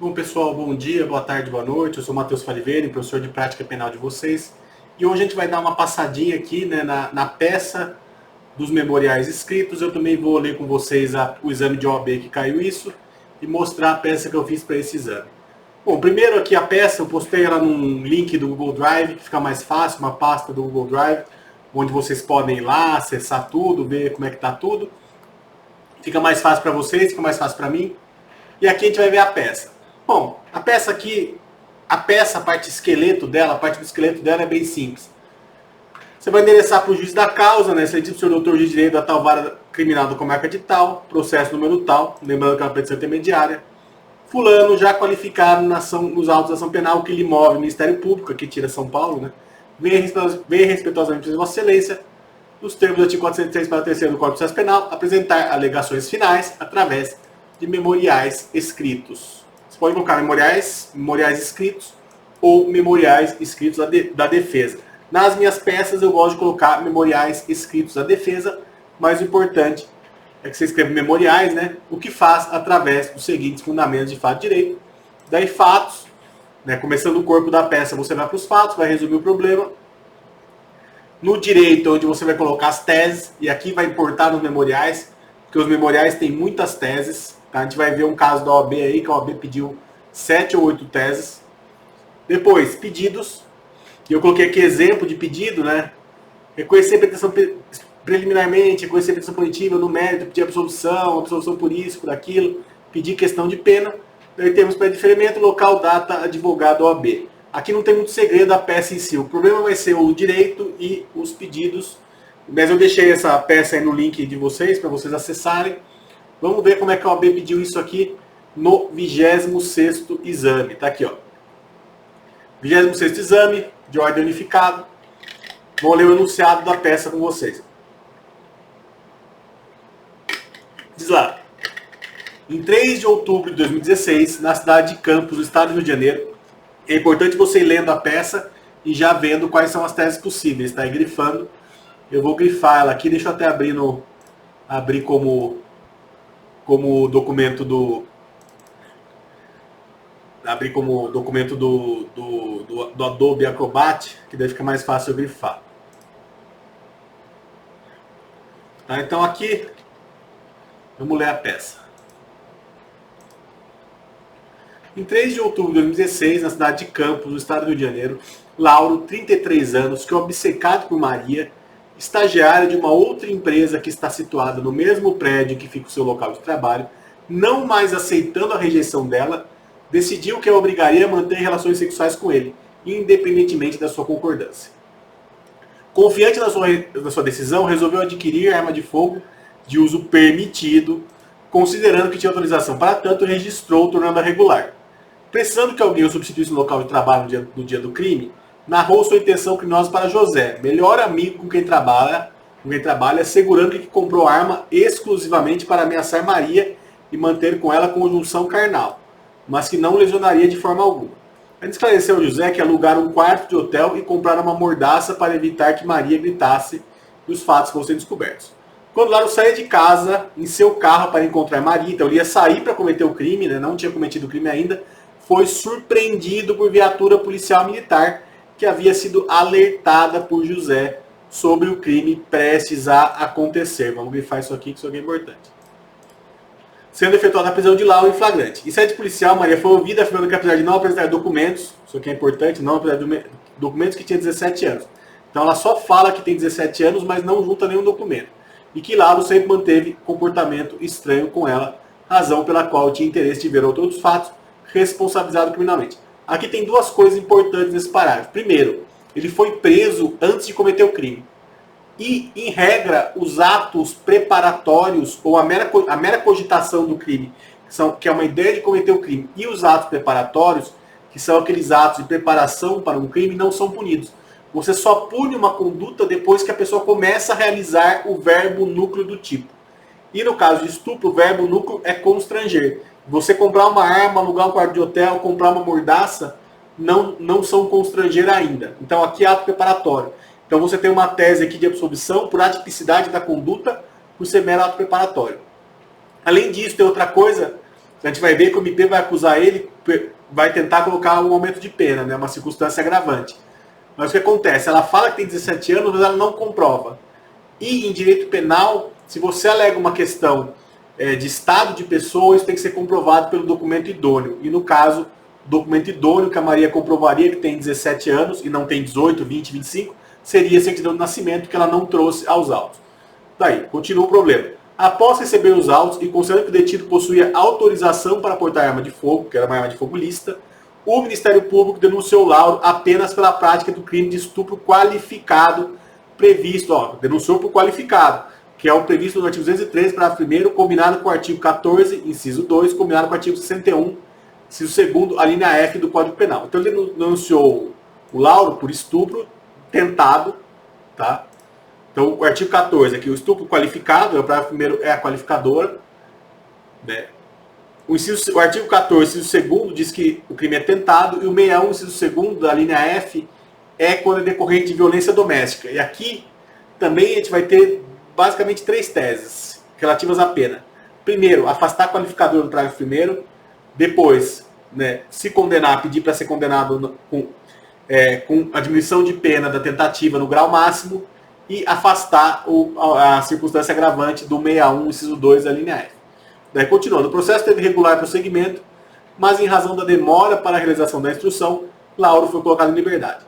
Bom, pessoal, bom dia, boa tarde, boa noite. Eu sou o Matheus Faliveira, professor de prática penal de vocês. E hoje a gente vai dar uma passadinha aqui, né, na peça dos memoriais escritos. Eu também vou ler com vocês o exame de OAB que caiu isso e mostrar a peça que eu fiz para esse exame. Bom, primeiro aqui a peça, eu postei ela num link do Google Drive, que fica mais fácil, uma pasta do Google Drive, onde vocês podem ir lá, acessar tudo, ver como é que está tudo. Fica mais fácil para vocês, fica mais fácil para mim. E aqui a gente vai ver a peça. Bom, a peça aqui, a parte esqueleto dela, a parte do esqueleto dela é bem simples. Você vai endereçar para o juiz da causa, né? Você diz para o senhor doutor de direito da tal vara criminal da comarca de tal, processo número tal, lembrando que é uma petição intermediária. Fulano já qualificado nos autos da ação penal que lhe move o Ministério Público, aqui tira São Paulo, né? Venha respeitosamente de Vossa Excelência, nos termos do artigo 406 para 3º do Código de Processo Penal, apresentar alegações finais através de memoriais escritos. Você pode colocar memoriais escritos ou memoriais escritos da defesa. Nas minhas peças eu gosto de colocar memoriais escritos da defesa, mas o importante é que você escreva memoriais, né? O que faz através dos seguintes fundamentos de fato e direito. Daí fatos, né? Começando o corpo da peça, você vai para os fatos, vai resumir o problema. No direito, onde você vai colocar as teses, e aqui vai importar nos memoriais, porque os memoriais têm muitas teses. Tá? A gente vai ver um caso da OAB aí, que a OAB pediu 7 ou 8 teses. Depois, pedidos. E eu coloquei aqui exemplo de pedido, né? Reconhecer a pretensão preliminarmente, reconhecer a pretensão punitiva no mérito, pedir absolução por isso, por aquilo, pedir questão de pena. Daí temos para diferimento, local, data, advogado, OAB. Aqui não tem muito segredo da peça em si. O problema vai ser o direito e os pedidos. Mas eu deixei essa peça aí no link de vocês, para vocês acessarem. Vamos ver como é que a OAB pediu isso aqui no 26º exame. Tá aqui, ó. 26º exame, de ordem unificada. Vou ler o enunciado da peça com vocês. Diz lá. Em 3 de outubro de 2016, na cidade de Campos, no estado do Rio de Janeiro, é importante você ir lendo a peça e já vendo quais são as teses possíveis, tá? E grifando. Eu vou grifar ela aqui, deixa eu até abrir como documento do do Adobe Acrobat, que daí fica mais fácil eu grifar. Tá, então aqui, vamos ler a peça. Em 3 de outubro de 2016, na cidade de Campos, no estado do Rio de Janeiro, Lauro, 33 anos, que é obcecado por Maria, estagiária de uma outra empresa que está situada no mesmo prédio que fica o seu local de trabalho, não mais aceitando a rejeição dela, decidiu que a obrigaria a manter relações sexuais com ele, independentemente da sua concordância. Confiante na sua decisão, resolveu adquirir arma de fogo de uso permitido, considerando que tinha autorização para tanto, registrou, tornando-a regular. Precisando que alguém o substituísse no local de trabalho no dia do crime, narrou sua intenção criminosa para José, melhor amigo com quem trabalha, assegurando que comprou a arma exclusivamente para ameaçar Maria e manter com ela conjunção carnal, mas que não lesionaria de forma alguma. Ele esclareceu ao José que alugaram um quarto de hotel e compraram uma mordaça para evitar que Maria gritasse e os fatos fossem descobertos. Quando Lauro saía de casa, em seu carro para encontrar Maria, então ele ia sair para cometer o crime, né, não tinha cometido o crime ainda, foi surpreendido por viatura policial militar que havia sido alertada por José sobre o crime prestes a acontecer. Vamos grifar isso aqui, que isso aqui é importante. Sendo efetuada a prisão de Lauro em flagrante. Em sede policial, Maria foi ouvida afirmando que, apesar de não apresentar documentos, isso aqui é importante, não apresentar documentos, que tinha 17 anos. Então ela só fala que tem 17 anos, mas não junta nenhum documento. E que Lauro sempre manteve comportamento estranho com ela, razão pela qual tinha interesse de ver outros fatos, responsabilizado criminalmente. Aqui tem duas coisas importantes nesse parágrafo. Primeiro, ele foi preso antes de cometer o crime. E, em regra, os atos preparatórios, ou a mera cogitação do crime, que é uma ideia de cometer o crime, e os atos preparatórios, que são aqueles atos de preparação para um crime, não são punidos. Você só pune uma conduta depois que a pessoa começa a realizar o verbo núcleo do tipo. E no caso de estupro, o verbo núcleo é constranger. Você comprar uma arma, alugar um quarto de hotel, comprar uma mordaça, não são constranger ainda. Então aqui é ato preparatório. Então você tem uma tese aqui de absolvição por atipicidade da conduta, por ser mero ato preparatório. Além disso, tem outra coisa A gente vai ver que o MP vai acusar ele, vai tentar colocar um aumento de pena, né? Uma circunstância agravante. Mas o que acontece? Ela fala que tem 17 anos, mas ela não comprova. E em direito penal, se você alega uma questão de estado de pessoa, isso tem que ser comprovado pelo documento idôneo. E no caso, o documento idôneo que a Maria comprovaria que tem 17 anos e não tem 18, 20, 25, seria a certidão de nascimento que ela não trouxe aos autos. Daí, continua o problema. Após receber os autos e considerando que o detido possuía autorização para portar arma de fogo, que era uma arma de fogo lícita, o Ministério Público denunciou Lauro apenas pela prática do crime de estupro qualificado previsto, denunciou por qualificado, que é o previsto no artigo 203, parágrafo 1º, combinado com o artigo 14, inciso 2, combinado com o artigo 61, inciso 2º, a linha F do Código Penal. Então ele denunciou o Lauro por estupro tentado, tá? Então o artigo 14 aqui, o estupro qualificado, o parágrafo 1º é a qualificadora, né? O artigo 14, inciso 2º, diz que o crime é tentado, e o 61, inciso 2º, da linha F, é quando é decorrente de violência doméstica. E aqui também a gente vai ter basicamente 3 teses relativas à pena. Primeiro, afastar qualificador do parágrafo 1º. Depois, né, se condenar, pedir para ser condenado com a diminuição de pena da tentativa no grau máximo. E afastar a circunstância agravante do 61, inciso 2, da linha F. Daí, continuando, o processo teve regular prosseguimento, mas em razão da demora para a realização da instrução, Lauro foi colocado em liberdade.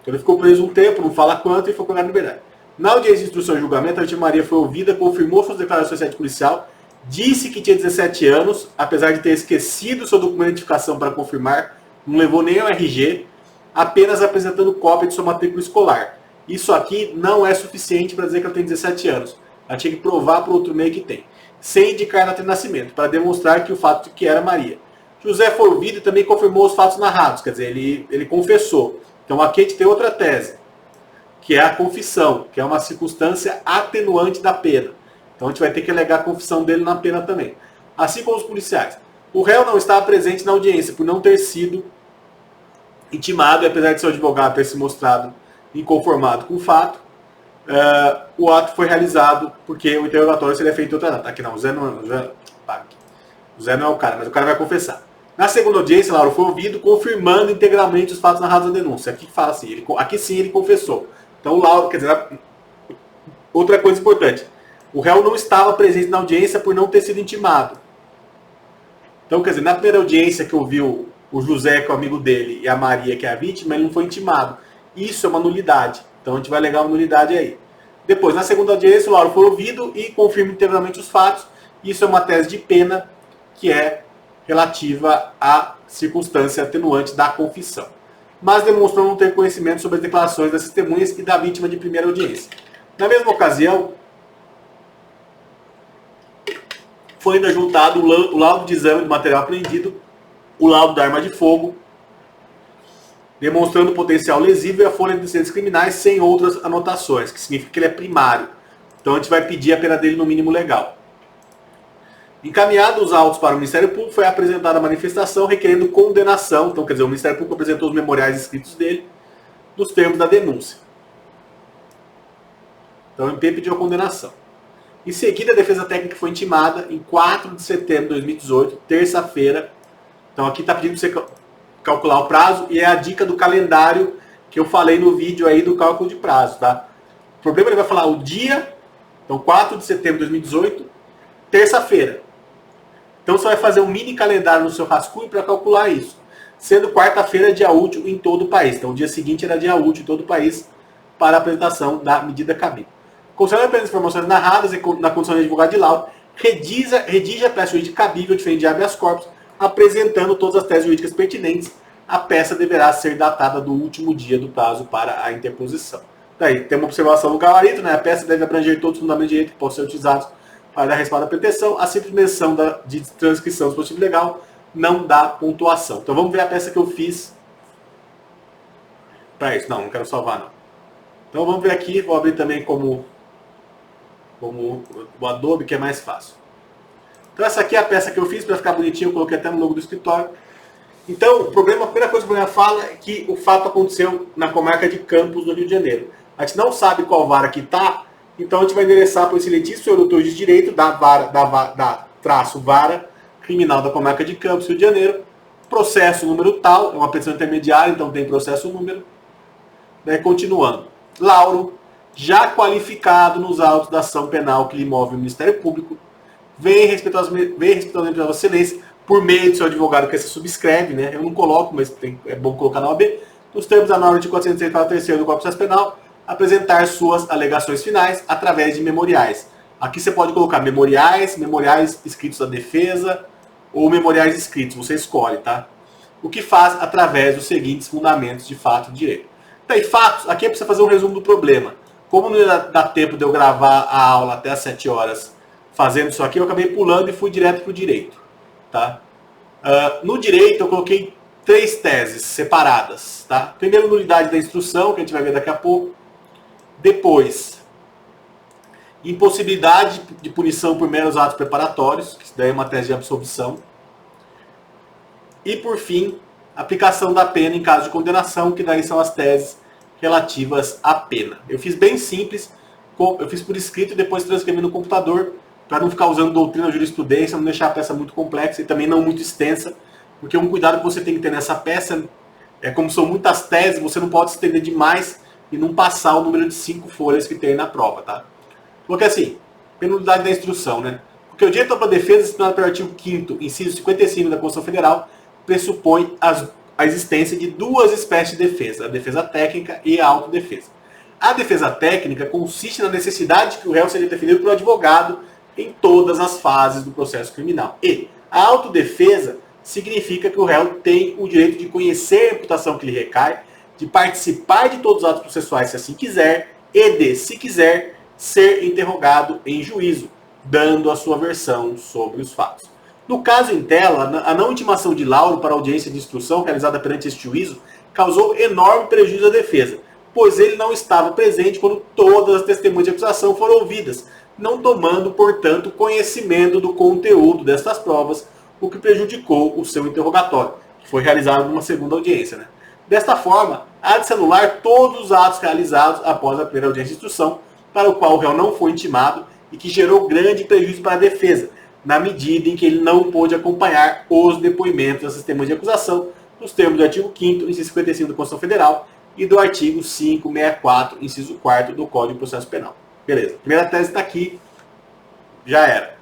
Então ele ficou preso um tempo, não fala quanto, e foi colocado em liberdade. Na audiência de instrução e julgamento, a vítima Maria foi ouvida, confirmou suas declarações à sede policial, disse que tinha 17 anos, apesar de ter esquecido sua documento de identificação para confirmar, não levou nem ao RG, apenas apresentando cópia de sua matrícula escolar. Isso aqui não é suficiente para dizer que ela tem 17 anos. Ela tinha que provar por outro meio que tem. Sem indicar data de nascimento, para demonstrar que o fato de que era Maria. José foi ouvido e também confirmou os fatos narrados, quer dizer, ele confessou. Então aqui a gente tem outra tese, que é a confissão, que é uma circunstância atenuante da pena. Então a gente vai ter que alegar a confissão dele na pena também. Assim como os policiais. O réu não estava presente na audiência por não ter sido intimado, e apesar de seu advogado ter se mostrado inconformado com o fato, o ato foi realizado porque o interrogatório seria feito em outra data. Aqui não, o Zé não é o cara, mas o cara vai confessar. Na segunda audiência, Lauro foi ouvido confirmando integralmente os fatos narrados na denúncia. Aqui fala assim, aqui sim ele confessou. Então o Lauro, quer dizer, outra coisa importante, o réu não estava presente na audiência por não ter sido intimado. Então, quer dizer, na primeira audiência que ouviu o José, que é o amigo dele, e a Maria, que é a vítima, ele não foi intimado. Isso é uma nulidade. Então a gente vai alegar uma nulidade aí. Depois, na segunda audiência, o Lauro foi ouvido e confirma integralmente os fatos. Isso é uma tese de pena que é relativa à circunstância atenuante da confissão. Mas demonstrou não ter conhecimento sobre as declarações das testemunhas e da vítima de primeira audiência. Na mesma ocasião, foi ainda juntado o laudo de exame do material apreendido, o laudo da arma de fogo, demonstrando o potencial lesivo e a folha de antecedentes criminais sem outras anotações, que significa que ele é primário. Então a gente vai pedir a pena dele no mínimo legal. Encaminhados os autos para o Ministério Público, foi apresentada a manifestação requerendo condenação. Então, quer dizer, o Ministério Público apresentou os memoriais escritos dele nos termos da denúncia. Então o MP pediu a condenação. Em seguida, a defesa técnica foi intimada em 4 de setembro de 2018, terça-feira. Então aqui está pedindo para você calcular o prazo, e é a dica do calendário que eu falei no vídeo aí do cálculo de prazo, tá? O problema, ele vai falar o dia, então 4 de setembro de 2018, terça-feira. Então você vai fazer um mini calendário no seu rascunho para calcular isso. Sendo quarta-feira dia útil em todo o país. Então o dia seguinte era dia útil em todo o país para a apresentação da medida cabível. Considerando apenas informações narradas e na condição de advogado de laudo, redige a peça jurídica cabível diferente de habeas corpus, apresentando todas as teses jurídicas pertinentes. A peça deverá ser datada do último dia do prazo para a interposição. Daí, tem uma observação no gabarito, né? A peça deve abranger todos os fundamentos de direito que possam ser utilizados para dar respaldo à pretensão. A simples menção de transcrição do dispositivo legal não dá pontuação. Então vamos ver a peça que eu fiz para isso. Não quero salvar, não. Então vamos ver aqui, vou abrir também como o Adobe, que é mais fácil. Então essa aqui é a peça que eu fiz para ficar bonitinho, eu coloquei até no logo do escritório. Então, a primeira coisa que o problema fala é que o fato aconteceu na comarca de Campos, no Rio de Janeiro. A gente não sabe qual vara que está, então a gente vai endereçar para o excelentíssimo senhor doutor de Direito, da traço vara, Criminal da Comarca de Campos, Rio de Janeiro, processo número tal, é uma petição intermediária, então tem processo número. Daí, continuando. Lauro, já qualificado nos autos da ação penal que lhe move o Ministério Público, vem respeitosamente a Vossa Excelência, por meio do seu advogado que se subscreve, né? Eu não coloco, mas é bom colocar na OAB, nos termos da norma de 403 do Código Processo Penal, apresentar suas alegações finais através de memoriais. Aqui você pode colocar memoriais escritos da defesa ou memoriais escritos, você escolhe, tá? O que faz através dos seguintes fundamentos de fato e direito. Daí, fatos, aqui é para você fazer um resumo do problema. Como não ia dar tempo de eu gravar a aula até às 7 horas fazendo isso aqui, eu acabei pulando e fui direto para o direito. Tá? No direito eu coloquei 3 teses separadas. Tá? Primeiro, nulidade da instrução, que a gente vai ver daqui a pouco. Depois, impossibilidade de punição por meros atos preparatórios, que isso daí é uma tese de absolvição. E por fim, aplicação da pena em caso de condenação, que daí são as teses relativas à pena. Eu fiz bem simples, eu fiz por escrito e depois transcrevi no computador, para não ficar usando doutrina ou jurisprudência, não deixar a peça muito complexa e também não muito extensa, porque um cuidado que você tem que ter nessa peça é como são muitas teses, você não pode estender demais e não passar o número de 5 folhas que tem na prova, tá? Porque assim, penalidade da instrução, né? Porque o direito à defesa, disciplinado pelo artigo 5º, inciso 55 da Constituição Federal, pressupõe a existência de 2 espécies de defesa, a defesa técnica e a autodefesa. A defesa técnica consiste na necessidade de que o réu seja defendido por um advogado em todas as fases do processo criminal. E a autodefesa significa que o réu tem o direito de conhecer a imputação que lhe recai, de participar de todos os atos processuais se assim quiser, e de, se quiser, ser interrogado em juízo, dando a sua versão sobre os fatos. No caso em tela, a não intimação de Lauro para a audiência de instrução realizada perante este juízo causou enorme prejuízo à defesa, pois ele não estava presente quando todas as testemunhas de acusação foram ouvidas, não tomando, portanto, conhecimento do conteúdo destas provas, o que prejudicou o seu interrogatório, que foi realizado numa segunda audiência. Né? Desta forma, há de se anular todos os atos realizados após a primeira audiência de instrução, para o qual o réu não foi intimado e que gerou grande prejuízo para a defesa, na medida em que ele não pôde acompanhar os depoimentos das testemunhas de acusação, nos termos do artigo 5º, inciso 55 da Constituição Federal, e do artigo 564, inciso 4º do Código de Processo Penal. Beleza, primeira tese está aqui, já era.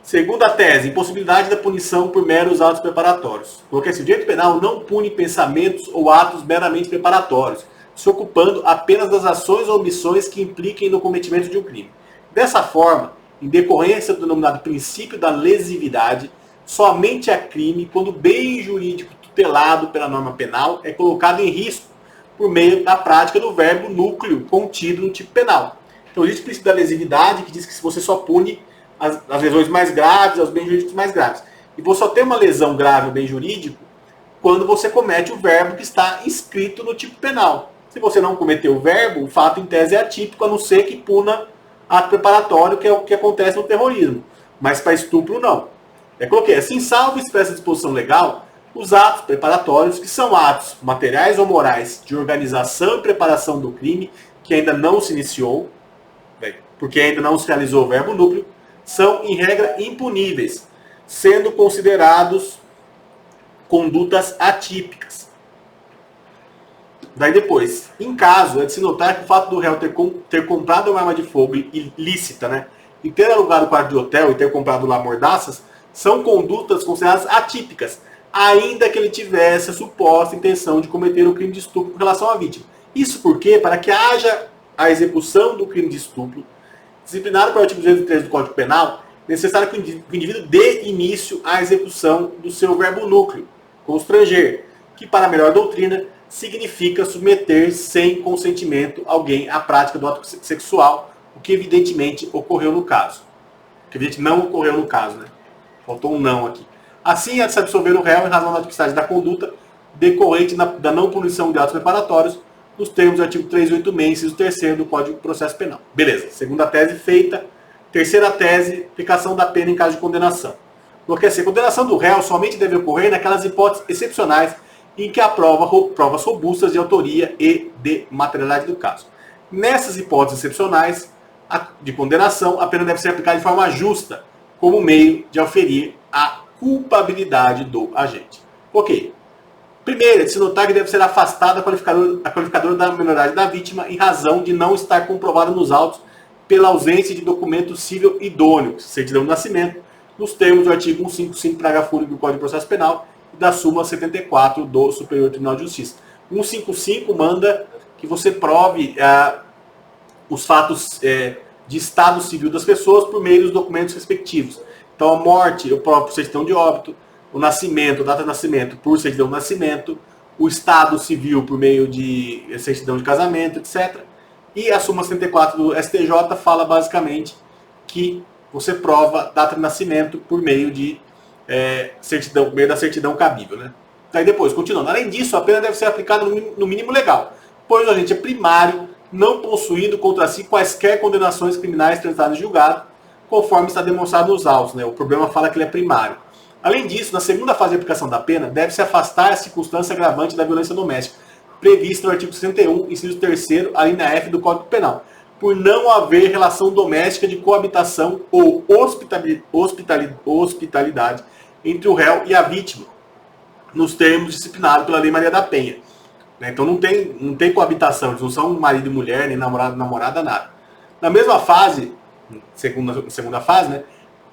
Segunda tese, impossibilidade da punição por meros atos preparatórios. Porque assim, o direito penal não pune pensamentos ou atos meramente preparatórios, se ocupando apenas das ações ou omissões que impliquem no cometimento de um crime. Dessa forma, em decorrência do denominado princípio da lesividade, somente há crime quando o bem jurídico tutelado pela norma penal é colocado em risco por meio da prática do verbo núcleo contido no tipo penal. Então existe o princípio da lesividade, que diz que você só pune as lesões mais graves, os bens jurídicos mais graves. E você só tem uma lesão grave ou bem jurídico quando você comete o verbo que está inscrito no tipo penal. Se você não cometeu o verbo, o fato em tese é atípico, a não ser que puna ato preparatório, que é o que acontece no terrorismo. Mas para estupro, não. Eu coloquei assim, salvo expressa disposição legal, os atos preparatórios, que são atos materiais ou morais de organização e preparação do crime, que ainda não se iniciou, porque ainda não se realizou o verbo núcleo, são, em regra, impuníveis, sendo considerados condutas atípicas. Daí depois, em caso, é de se notar que o fato do réu ter comprado uma arma de fogo ilícita, né, e ter alugado o quarto de hotel e ter comprado lá mordaças, são condutas consideradas atípicas, ainda que ele tivesse a suposta intenção de cometer o crime de estupro com relação à vítima. Isso porque, para que haja a execução do crime de estupro, disciplinado pelo artigo 203 do Código Penal, é necessário que o indivíduo dê início à execução do seu verbo núcleo, constranger, que para a melhor doutrina significa submeter sem consentimento alguém à prática do ato sexual, o que evidentemente ocorreu no caso. O que evidentemente não ocorreu no caso, né? Faltou um não aqui. Assim, há de se absolver o réu em razão da tipicidade da conduta decorrente da não punição de atos preparatórios, nos termos do artigo 386, inciso 3º do Código de Processo Penal. Beleza. Segunda tese feita. Terceira tese, aplicação da pena em caso de condenação. Porque assim, a condenação do réu somente deve ocorrer naquelas hipóteses excepcionais em que há provas robustas de autoria e de materialidade do caso. Nessas hipóteses excepcionais de condenação, a pena deve ser aplicada de forma justa, como meio de auferir a culpabilidade do agente. Ok. Primeiro, é de se notar que deve ser afastada a qualificadora da menoridade da vítima em razão de não estar comprovada nos autos pela ausência de documento civil idôneo, certidão de nascimento, nos termos do artigo 155, parágrafo único do Código de Processo Penal e da súmula 74 do Superior Tribunal de Justiça. 155 manda que você prove os fatos de estado civil das pessoas por meio dos documentos respectivos. Então, a morte, eu provo por certidão de óbito, o nascimento, data de nascimento por certidão de nascimento, o estado civil por meio de certidão de casamento, etc. E a súmula 74 do STJ fala basicamente que você prova data de nascimento por meio de da certidão cabível. Né? Aí depois, continuando. Além disso, a pena deve ser aplicada no mínimo legal, pois o agente é primário, não possuindo contra si quaisquer condenações criminais transitadas em julgado, conforme está demonstrado nos autos. Né? O problema fala que ele é primário. Além disso, na segunda fase de aplicação da pena, deve-se afastar a circunstância agravante da violência doméstica, prevista no artigo 61, inciso 3º, a linha F do Código Penal, por não haver relação doméstica de coabitação ou hospitalidade entre o réu e a vítima, nos termos disciplinados pela Lei Maria da Penha. Então não tem coabitação, eles não são marido e mulher, nem namorado, namorada, nada. Na mesma fase, segunda fase, né,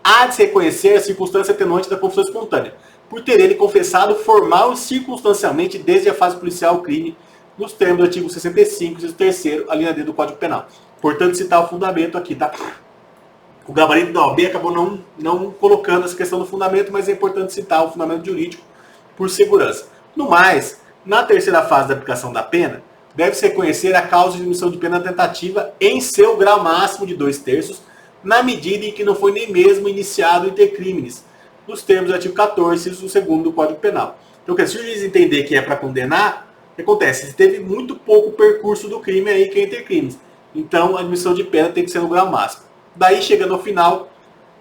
há de se reconhecer a circunstância atenuante da confissão espontânea, por ter ele confessado formal e circunstancialmente desde a fase policial o crime, nos termos do artigo 65, inciso 3º, a linha D do Código Penal. Portanto, citar o fundamento aqui, tá? O gabarito da OAB acabou não colocando essa questão do fundamento, mas é importante citar o fundamento jurídico por segurança. No mais, na terceira fase da aplicação da pena, deve-se reconhecer a causa de diminuição de pena tentativa em seu grau máximo de 2/3, na medida em que não foi nem mesmo iniciado o intercrimes, nos termos do artigo 14, inciso 2º do Código Penal. Então, se o juiz entender que é para condenar, o que acontece? Teve muito pouco percurso do crime aí, que é intercrimes. Então, a admissão de pena tem que ser no grau máximo. Daí, chegando ao final,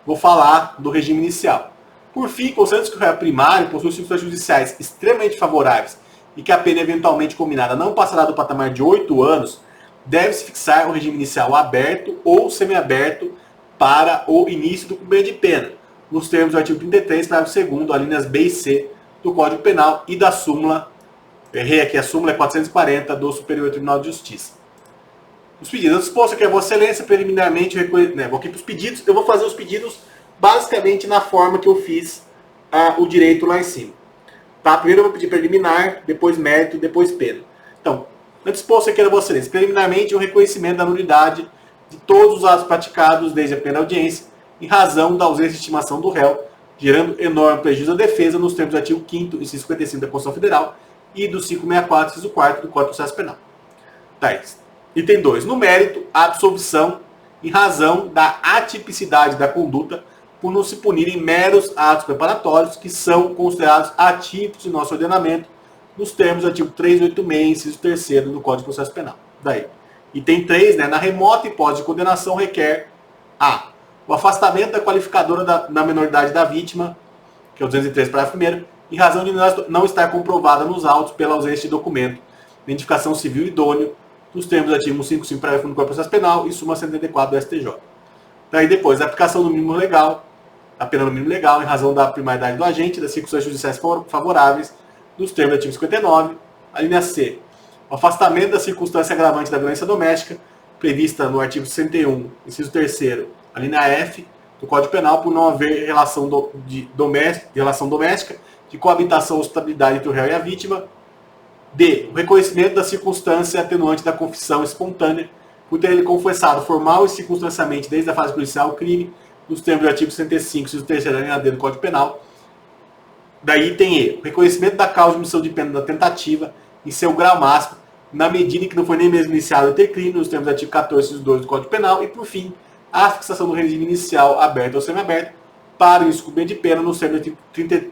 vou falar do regime inicial. Por fim, considerando que o réu primário possui circunstâncias judiciais extremamente favoráveis e que a pena eventualmente combinada não passará do patamar de 8 anos, deve-se fixar o regime inicial aberto ou semiaberto para o início do cumprimento de pena, nos termos do artigo 33, parágrafo 2º, alíneas B e C do Código Penal e da súmula, errei aqui, a súmula é 440 do Superior Tribunal de Justiça. Os pedidos, eu disposto aqui a Vossa Excelência, preliminarmente, vou aqui para os pedidos, eu vou fazer os pedidos basicamente na forma que eu fiz o direito lá em cima. Tá? Primeiro eu vou pedir preliminar, depois mérito, depois pena. Então, eu disposto aqui a Vossa Excelência, preliminarmente o reconhecimento da nulidade de todos os atos praticados desde a primeira audiência, em razão da ausência de estimação do réu, gerando enorme prejuízo à defesa nos termos do artigo 5º, inciso 55 da Constituição Federal e do 564, inciso 4º do Código de Processo Penal. Tá, item 2. No mérito, a absolvição em razão da atipicidade da conduta por não se punirem meros atos preparatórios que são considerados atípicos em nosso ordenamento, nos termos do artigo 386, inciso 3º do Código de Processo Penal. Daí. Item 3, na remota hipótese de condenação, requer o afastamento da qualificadora da menoridade da vítima, que é o 203, parágrafo 1º, em razão de não estar comprovada nos autos pela ausência de documento, identificação civil idôneo, nos termos do artigo 155, parágrafo 1 do Código de Processo Penal e súmula 74 do STJ. Daí depois, a aplicação do mínimo legal, a pena no mínimo legal, em razão da primariedade do agente, das circunstâncias judiciais favoráveis, nos termos do artigo 59, a linha C, o afastamento da circunstância agravante da violência doméstica, prevista no artigo 61, inciso 3º, a linha F do Código Penal, por não haver relação doméstica, de coabitação ou hospitalidade entre o réu e a vítima. D. O reconhecimento da circunstância atenuante da confissão espontânea, por ter ele confessado formal e circunstancialmente desde a fase policial o crime, nos termos do artigo 65, inciso 3º, a linha D do Código Penal. Daí tem E. O reconhecimento da causa de omissão de pena da tentativa, em seu grau máximo, na medida em que não foi nem mesmo iniciado o intercrime, nos termos do artigo 14, inciso 2 do Código Penal. E, por fim, a fixação do regime inicial aberto ou semiaberto para o descumprimento de pena nos termos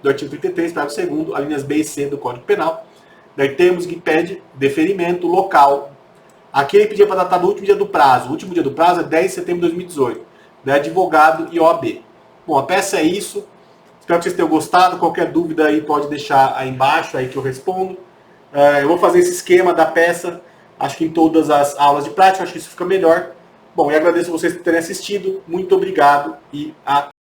do artigo 33, parágrafo 2º, alíneas B e C do Código Penal. Daí temos que pede deferimento local. Aqui ele pedia para datar no último dia do prazo. O último dia do prazo é 10 de setembro de 2018. Da advogado e OAB. Bom, a peça é isso. Espero que vocês tenham gostado. Qualquer dúvida aí pode deixar aí embaixo aí que eu respondo. Eu vou fazer esse esquema da peça, acho que em todas as aulas de prática, acho que isso fica melhor. Bom, e agradeço vocês por terem assistido. Muito obrigado e até.